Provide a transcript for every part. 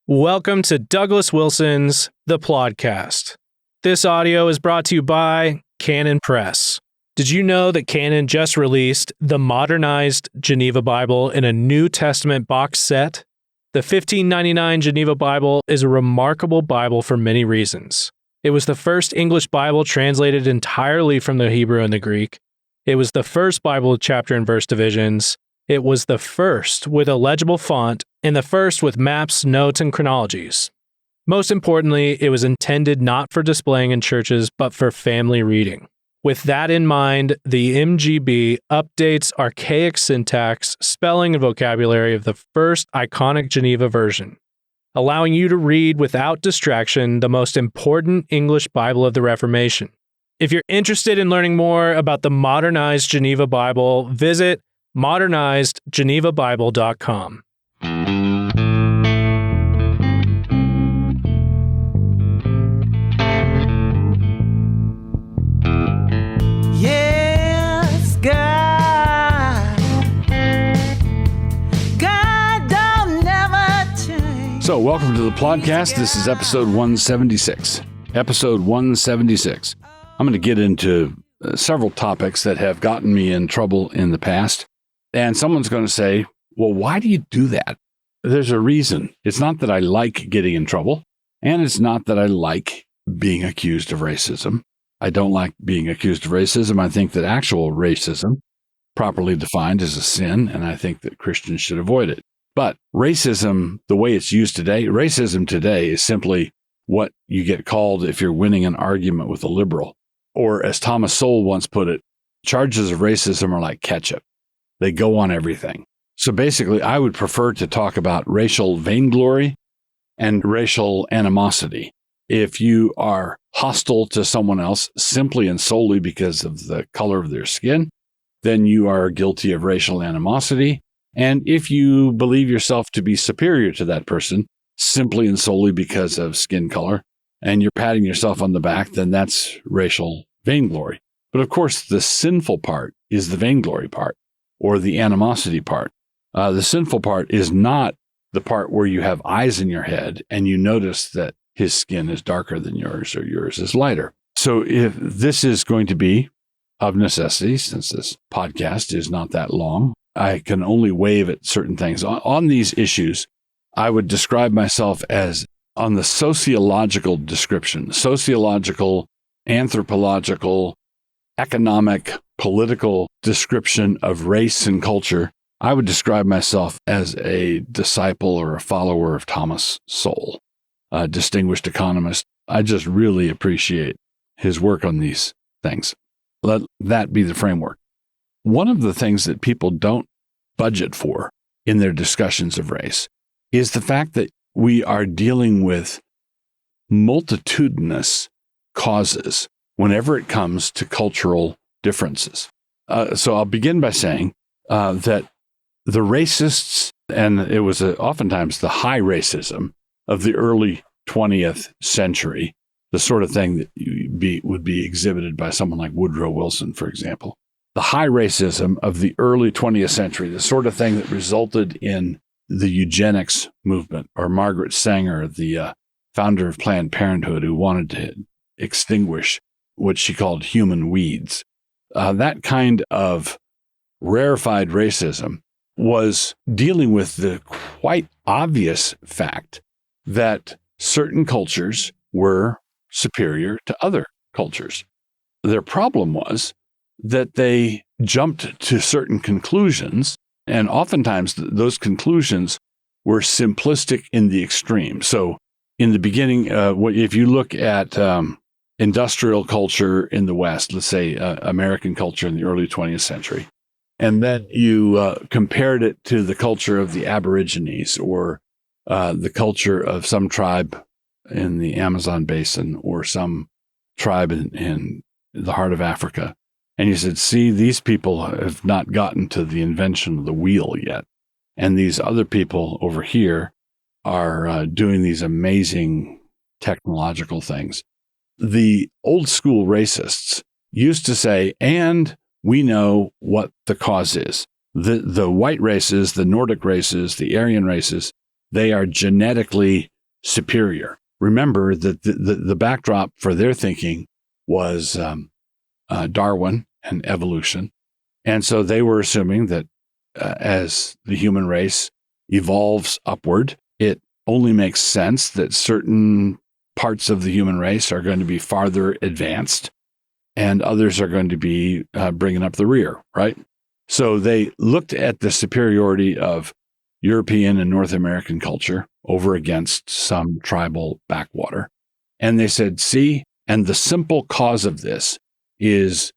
Welcome to Douglas Wilson's The Plodcast. This audio is brought to you by Canon Press. Did you know that Canon just released the modernized Geneva Bible in a New Testament box set? The $15.99 Geneva Bible is a remarkable Bible for many reasons. It was the first English Bible translated entirely from the Hebrew and the Greek. It was the first Bible with chapter and verse divisions. It was the first with a legible font and the first with maps, notes, and chronologies. Most importantly, it was intended not for displaying in churches, but for family reading. With that in mind, the MGB updates archaic syntax, spelling, and vocabulary of the first iconic Geneva version, allowing you to read without distraction the most important English Bible of the Reformation. If you're interested in learning more about the modernized Geneva Bible, visit modernizedgenevabible.com. Yes, God don't never change. So, welcome to the Plodcast. This is episode 176. Episode 176. I'm going to get into several topics that have gotten me in trouble in the past. And someone's going to say, well, why do you do that? There's a reason. It's not that I like getting in trouble, and it's not that I like being accused of racism. I don't like being accused of racism. I think that actual racism, properly defined, is a sin, and I think that Christians should avoid it. But racism, the way it's used today, racism today is simply what you get called if you're winning an argument with a liberal. Or as Thomas Sowell once put it, charges of racism are like ketchup. They go on everything. So basically, I would prefer to talk about racial vainglory and racial animosity. If you are hostile to someone else simply and solely because of the color of their skin, then you are guilty of racial animosity. And if you believe yourself to be superior to that person simply and solely because of skin color, and you're patting yourself on the back, then that's racial vainglory. But of course, the sinful part is the vainglory part, or the animosity part. The sinful part is not the part where you have eyes in your head and you notice that his skin is darker than yours or yours is lighter. So if this is going to be of necessity, since this podcast is not that long, I can only wave at certain things. On these issues, I would describe myself as on the sociological description, sociological, anthropological, economic, political description of race and culture. I would describe myself as a disciple or a follower of Thomas Sowell, a distinguished economist. I just really appreciate his work on these things. Let that be the framework. One of the things that people don't budget for in their discussions of race is the fact that we are dealing with multitudinous causes whenever it comes to cultural differences. So I'll begin by saying that the racists, and it was oftentimes the high racism of the early 20th century, the sort of thing that would be exhibited by someone like Woodrow Wilson, for example. The high racism of the early 20th century, the sort of thing that resulted in the eugenics movement, or Margaret Sanger, the founder of Planned Parenthood, who wanted to extinguish what she called human weeds. That kind of rarefied racism was dealing with the quite obvious fact that certain cultures were superior to other cultures. Their problem was that they jumped to certain conclusions, and oftentimes those conclusions were simplistic in the extreme. So in the beginning, if you look at industrial culture in the West, let's say American culture in the early 20th century, and then you compared it to the culture of the Aborigines or the culture of some tribe in the Amazon basin or some tribe in the heart of Africa. And you said, see, these people have not gotten to the invention of the wheel yet. And these other people over here are doing these amazing technological things. The old school racists used to say, and we know what the cause is. The white races, the Nordic races, the Aryan races, they are genetically superior. Remember that the backdrop for their thinking was Darwin and evolution. And so they were assuming that as the human race evolves upward, it only makes sense that certain parts of the human race are going to be farther advanced and others are going to be bringing up the rear, right? So they looked at the superiority of European and North American culture over against some tribal backwater. And they said, see, and the simple cause of this is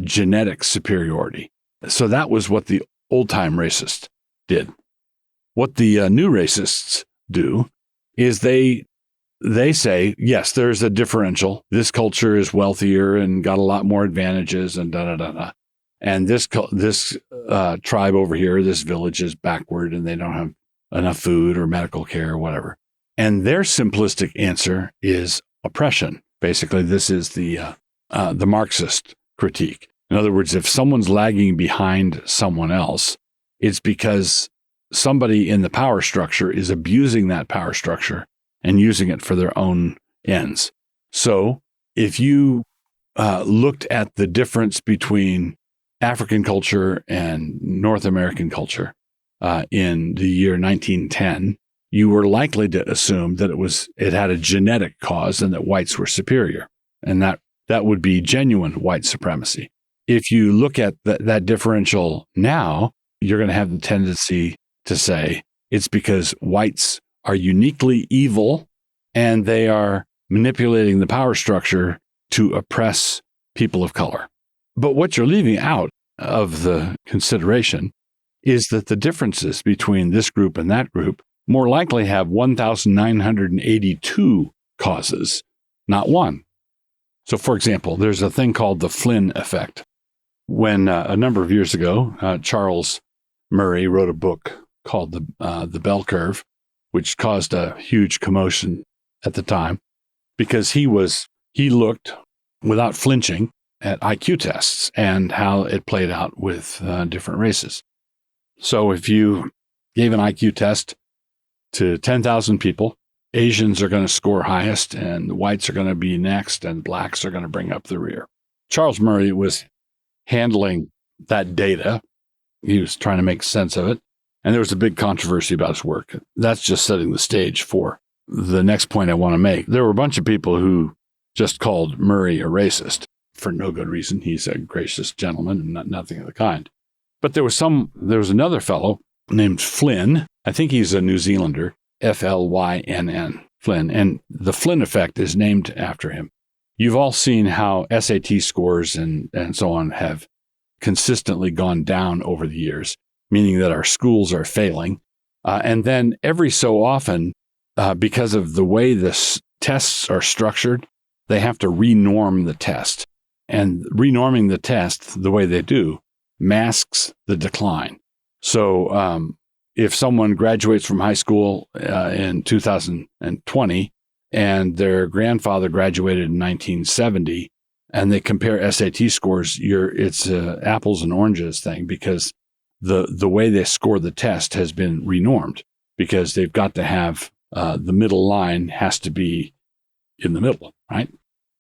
genetic superiority. So that was what the old-time racists did. What the new racists do is they say, yes, there's a differential. This culture is wealthier and got a lot more advantages and da-da-da-da. And this tribe over here, this village is backward and they don't have enough food or medical care or whatever. And their simplistic answer is oppression. Basically, this is the Marxist critique. In other words, if someone's lagging behind someone else, it's because somebody in the power structure is abusing that power structure and using it for their own ends. So if you looked at the difference between African culture and North American culture in the year 1910, you were likely to assume that it had a genetic cause and that whites were superior, and that would be genuine white supremacy. If you look at that differential now, you're going to have the tendency to say it's because whites are uniquely evil and they are manipulating the power structure to oppress people of color. But what you're leaving out of the consideration is that the differences between this group and that group more likely have 1,982 causes, not one. So, for example, there's a thing called the Flynn effect. When a number of years ago, Charles Murray wrote a book called The Bell Curve, which caused a huge commotion at the time because he looked without flinching at IQ tests and how it played out with different races. So if you gave an IQ test to 10,000 people, Asians are going to score highest and the whites are going to be next and blacks are going to bring up the rear. Charles Murray was handling that data. He was trying to make sense of it. And there was a big controversy about his work. That's just setting the stage for the next point I want to make. There were a bunch of people who just called Murray a racist for no good reason. He's a gracious gentleman and nothing of the kind. But there was another fellow named Flynn. I think he's a New Zealander, Flynn, Flynn. And the Flynn effect is named after him. You've all seen how SAT scores and so on have consistently gone down over the years, meaning that our schools are failing. And then every so often, because of the way the tests are structured, they have to renorm the test. And renorming the test the way they do masks the decline. So if someone graduates from high school in 2020 and their grandfather graduated in 1970, and they compare SAT scores, it's apples and oranges thing because the way they score the test has been renormed because they've got to have the middle line has to be in the middle, right?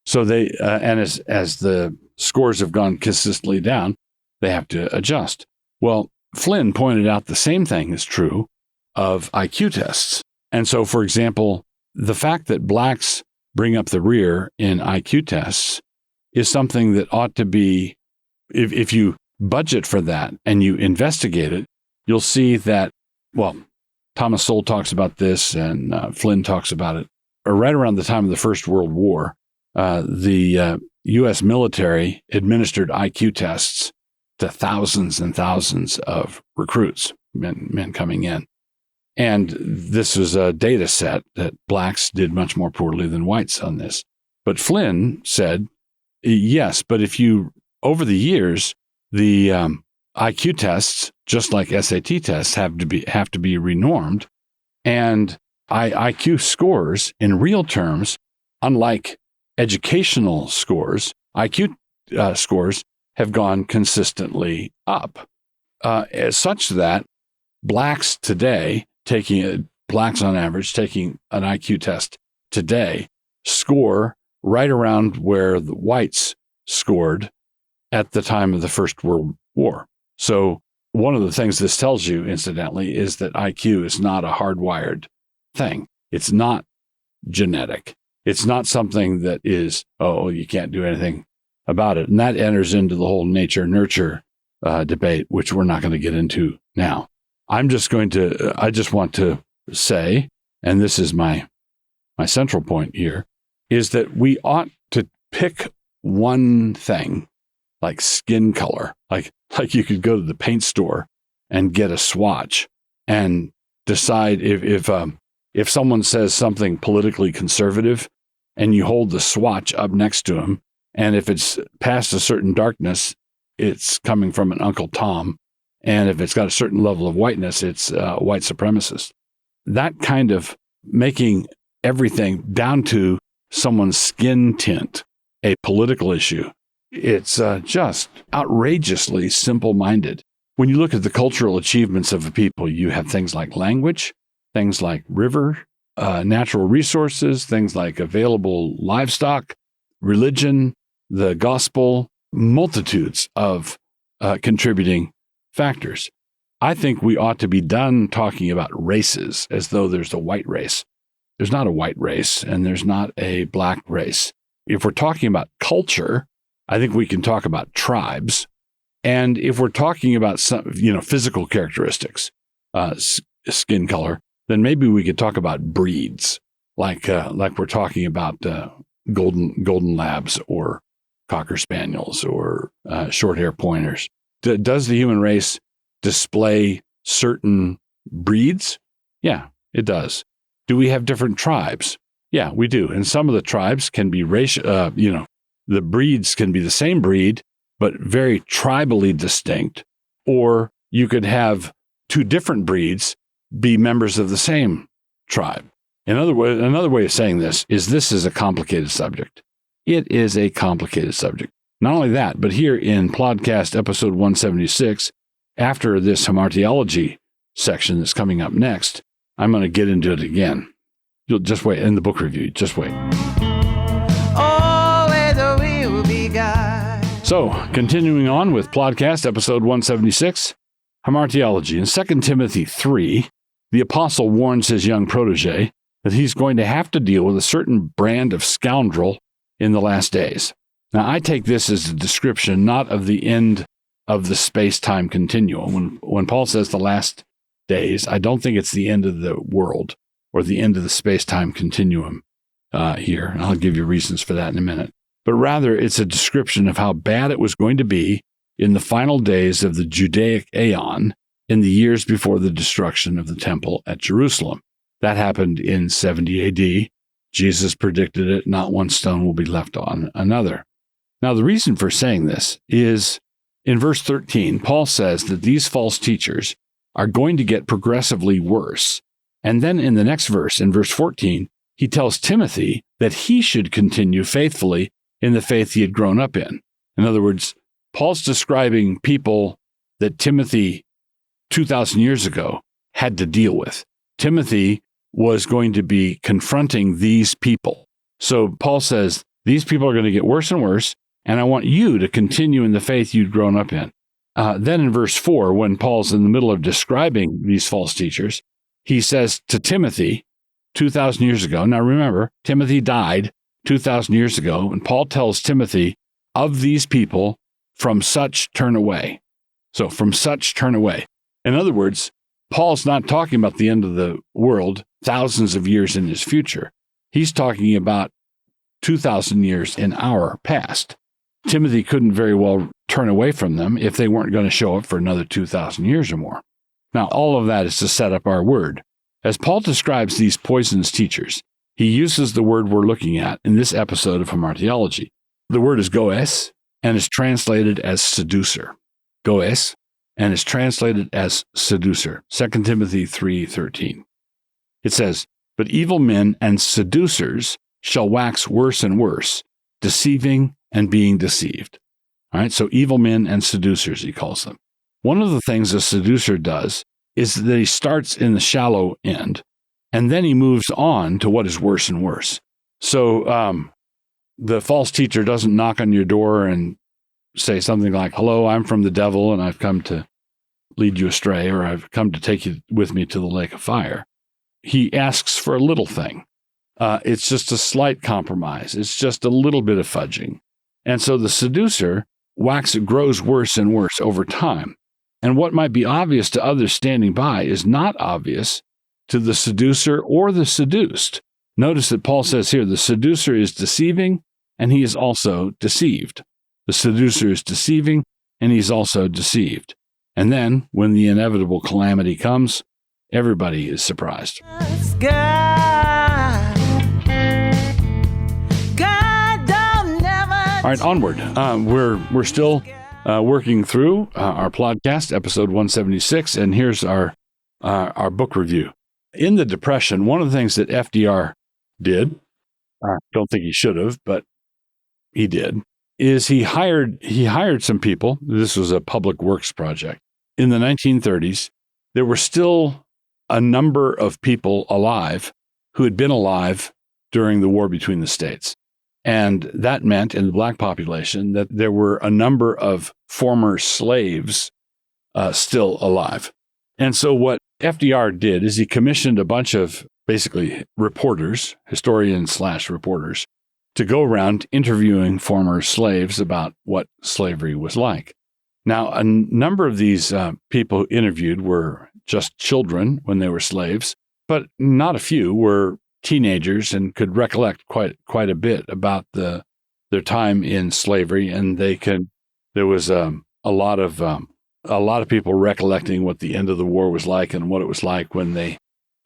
So they and as the scores have gone consistently down, they have to adjust. Well, Flynn pointed out the same thing is true of IQ tests. And so, for example, the fact that blacks bring up the rear in IQ tests is something that ought to be, if you budget for that and you investigate it, you'll see that, well, Thomas Sowell talks about this and Flynn talks about it. Right around the time of the First World War, the U.S. military administered IQ tests to thousands and thousands of recruits, men coming in. And this was a data set that blacks did much more poorly than whites on this. But Flynn said, yes, but if you, over the years, the IQ tests, just like SAT tests, have to be renormed. And IQ scores in real terms, unlike educational scores, IQ scores have gone consistently up, such that blacks today taking blacks on average taking an IQ test today score right around where the whites scored at the time of the First World War. So one of the things this tells you, incidentally, is that IQ is not a hardwired thing. It's not genetic. It's not something that is, you can't do anything about it. And that enters into the whole nature-nurture debate, which we're not going to get into now. I just want to say, and this is my central point here, is that we ought to pick one thing, like skin color, like you could go to the paint store and get a swatch and decide if someone says something politically conservative and you hold the swatch up next to them, and if it's past a certain darkness, it's coming from an Uncle Tom, and if it's got a certain level of whiteness, it's white supremacist. That kind of making everything down to someone's skin tint a political issue, it's just outrageously simple-minded. When you look at the cultural achievements of a people, you have things like language, things like river, natural resources, things like available livestock, religion, the gospel, multitudes of contributing factors. I think we ought to be done talking about races as though there's a white race. There's not a white race, and there's not a black race. If we're talking about culture, I think we can talk about tribes. And if we're talking about some, physical characteristics, skin color, then maybe we could talk about breeds, like we're talking about golden labs or cocker spaniels or short hair pointers. Does the human race display certain breeds? Yeah, it does. Do we have different tribes? Yeah, we do. And some of the tribes can be racial, the breeds can be the same breed, but very tribally distinct. Or you could have two different breeds be members of the same tribe. Another way of saying this is a complicated subject. It is a complicated subject. Not only that, but here in podcast episode 176, after this hamartiology section that's coming up next, I'm going to get into it again. You'll just wait. In the book review, just wait. Always will be God. So, continuing on with podcast episode 176, hamartiology. In 2 Timothy 3, the apostle warns his young protege that he's going to have to deal with a certain brand of scoundrel in the last days. Now, I take this as a description not of the end of the space-time continuum. When Paul says the last days, I don't think it's the end of the world or the end of the space-time continuum here. And I'll give you reasons for that in a minute. But rather, it's a description of how bad it was going to be in the final days of the Judaic Aeon in the years before the destruction of the temple at Jerusalem. That happened in 70 AD. Jesus predicted it. Not one stone will be left on another. Now, the reason for saying this is in verse 13, Paul says that these false teachers are going to get progressively worse. And then in the next verse, in verse 14, he tells Timothy that he should continue faithfully in the faith he had grown up in. In other words, Paul's describing people that Timothy 2,000 years ago had to deal with. Timothy was going to be confronting these people. So Paul says, these people are going to get worse and worse, and I want you to continue in the faith you'd grown up in. Then in verse 4, when Paul's in the middle of describing these false teachers, he says to Timothy 2,000 years ago, now remember, Timothy died 2,000 years ago, and Paul tells Timothy, of these people, from such turn away. So from such turn away. In other words, Paul's not talking about the end of the world thousands of years in his future. He's talking about 2,000 years in our past. Timothy couldn't very well turn away from them if they weren't going to show up for another 2,000 years or more. Now, all of that is to set up our word. As Paul describes these poisonous teachers, he uses the word we're looking at in this episode of hamartiology. The word is goes and is translated as seducer. Goes and is translated as seducer. 2 Timothy 3:13. It says, but evil men and seducers shall wax worse and worse, deceiving and being deceived. All right, so evil men and seducers, he calls them. One of the things a seducer does is that he starts in the shallow end And then he moves on to what is worse and worse. So the false teacher doesn't knock on your door and say something like, hello, I'm from the devil and I've come to lead you astray, or I've come to take you with me to the lake of fire. He asks for a little thing. It's just a slight compromise. It's just a little bit of fudging. And so the seducer grows worse and worse over time. And what might be obvious to others standing by is not obvious to the seducer or the seduced. Notice that Paul says here, the seducer is deceiving and he is also deceived. The seducer is deceiving and he's also deceived. And then when the inevitable calamity comes, everybody is surprised. All right, onward. We're still working through our podcast, episode 176, and here's our book review. In the Depression, one of the things that FDR did, I don't think he should have, but he did, is he hired some people. This was a public works project. In the 1930s, there were still a number of people alive who had been alive during the war between the states. And that meant in the black population that there were a number of former slaves still alive. And so what FDR did is he commissioned a bunch of basically reporters, historians/reporters, to go around interviewing former slaves about what slavery was like. Now, a number of these people who interviewed were just children when they were slaves, but not a few were teenagers and could recollect quite a bit about their time in slavery, and there was a lot of people recollecting what the end of the war was like and what it was like when they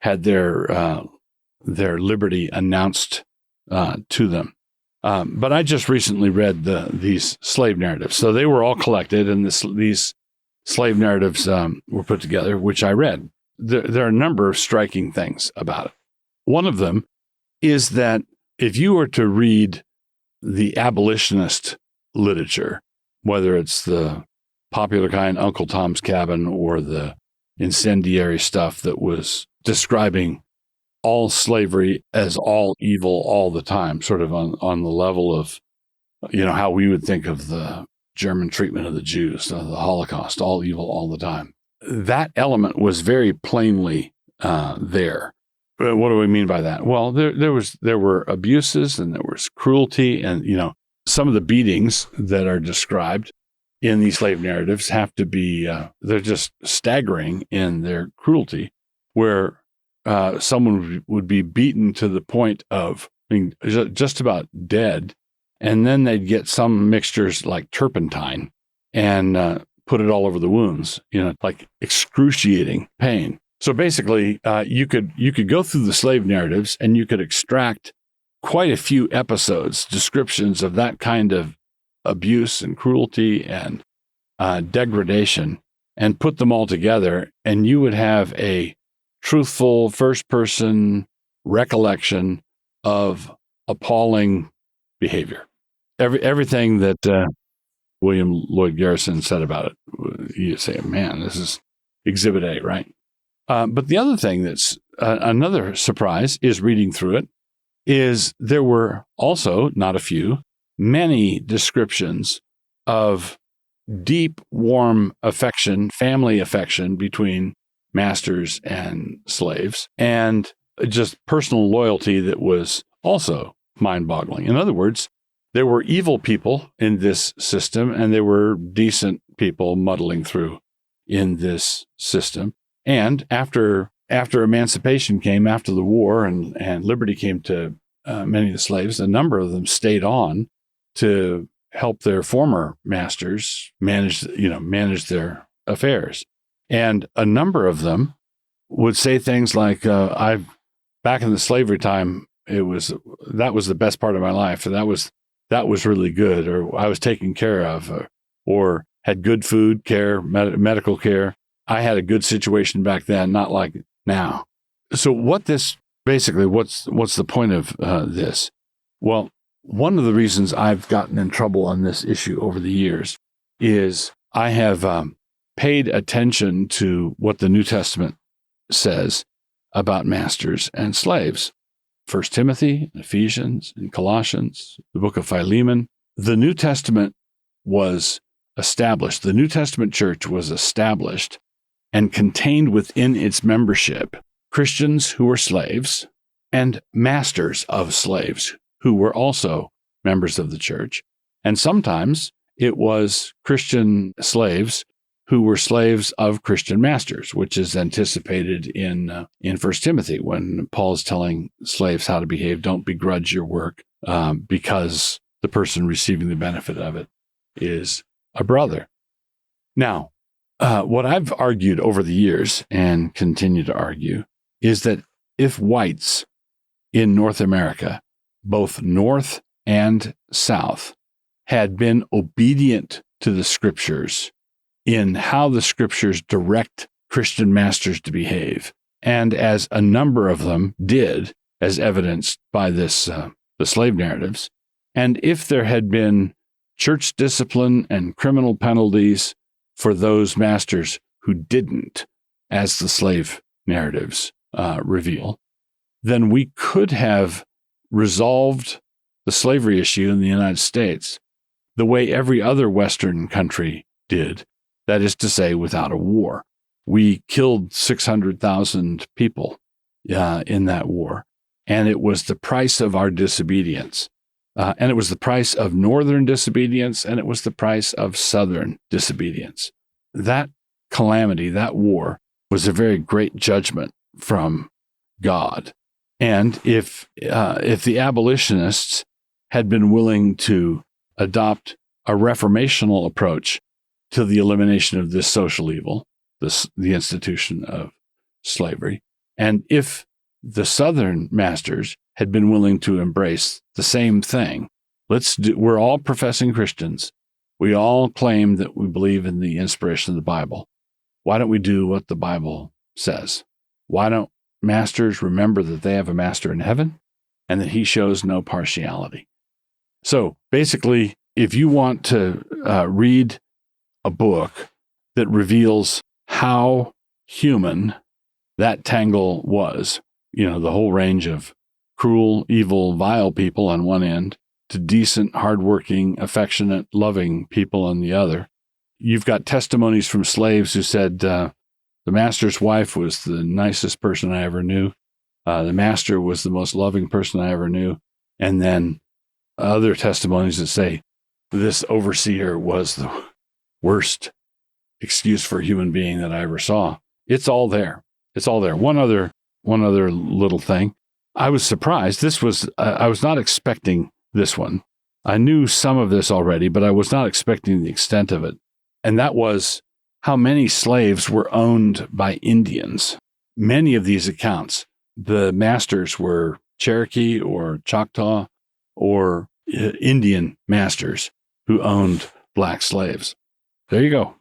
had their liberty announced to them. But I just recently read these slave narratives, so they were all collected, and these slave narratives were put together, which I read. There are a number of striking things about it. One of them is that if you were to read the abolitionist literature, whether it's the popular kind, Uncle Tom's Cabin, or the incendiary stuff that was describing all slavery as all evil all the time, sort of on the level of, how we would think of the German treatment of the Jews, the Holocaust, all evil all the time. That element was very plainly there. What do we mean by that? Well, there were abuses and there was cruelty, and some of the beatings that are described in these slave narratives have to be they're just staggering in their cruelty, where someone would be beaten to the point of being just about dead, and then they'd get some mixtures like turpentine and put it all over the wounds, like excruciating pain. So basically, you could go through the slave narratives and you could extract quite a few episodes, descriptions of that kind of abuse and cruelty and degradation, and put them all together, and you would have a truthful first-person recollection of appalling behavior. Everything that William Lloyd Garrison said about it, you say, man, this is Exhibit A, right? But the other thing that's another surprise is reading through it is there were also, not a few, many descriptions of deep, warm affection, family affection between masters and slaves, and just personal loyalty that was also mind-boggling. In other words, there were evil people in this system, and there were decent people muddling through in this system. And after emancipation came, after the war, and liberty came to many of the slaves, a number of them stayed on to help their former masters manage their affairs. And a number of them would say things like, back in the slavery time, that was the best part of my life. That was really good, or I was taken care of, or had good food care, medical care. I had a good situation back then, not like now. So what's the point of this? Well, one of the reasons I've gotten in trouble on this issue over the years is I have paid attention to what the New Testament says about masters and slaves. 1 Timothy, Ephesians, and Colossians, the book of Philemon. The New Testament was established. The New Testament church was established and contained within its membership Christians who were slaves and masters of slaves who were also members of the church. And sometimes it was Christian slaves who were slaves of Christian masters, which is anticipated in 1 Timothy when Paul is telling slaves how to behave. Don't begrudge your work because the person receiving the benefit of it is a brother. Now, what I've argued over the years and continue to argue is that if whites in North America, both North and South, had been obedient to the Scriptures in how the Scriptures direct Christian masters to behave, and as a number of them did, as evidenced by the slave narratives, and if there had been church discipline and criminal penalties for those masters who didn't, as the slave narratives reveal, then we could have resolved the slavery issue in the United States the way every other Western country did, that is to say, without a war. We killed 600,000 people in that war, and it was the price of our disobedience. And it was the price of Northern disobedience, and it was the price of Southern disobedience. That calamity, that war, was a very great judgment from God. And if the abolitionists had been willing to adopt a reformational approach to the elimination of this social evil, the institution of slavery, and if the Southern masters had been willing to embrace the same thing, we're all professing Christians. We all claim that we believe in the inspiration of the Bible. Why don't we do what the Bible says? Why don't masters remember that they have a master in heaven and that he shows no partiality? So basically, if you want to read a book that reveals how human that tangle was, the whole range of cruel, evil, vile people on one end to decent, hardworking, affectionate, loving people on the other. You've got testimonies from slaves who said, the master's wife was the nicest person I ever knew. The master was the most loving person I ever knew. And then other testimonies that say, this overseer was the worst excuse for a human being that I ever saw. It's all there. It's all there. One other little thing. I was surprised. I was not expecting this one. I knew some of this already, but I was not expecting the extent of it. And that was how many slaves were owned by Indians. Many of these accounts, the masters were Cherokee or Choctaw or Indian masters who owned black slaves. There you go.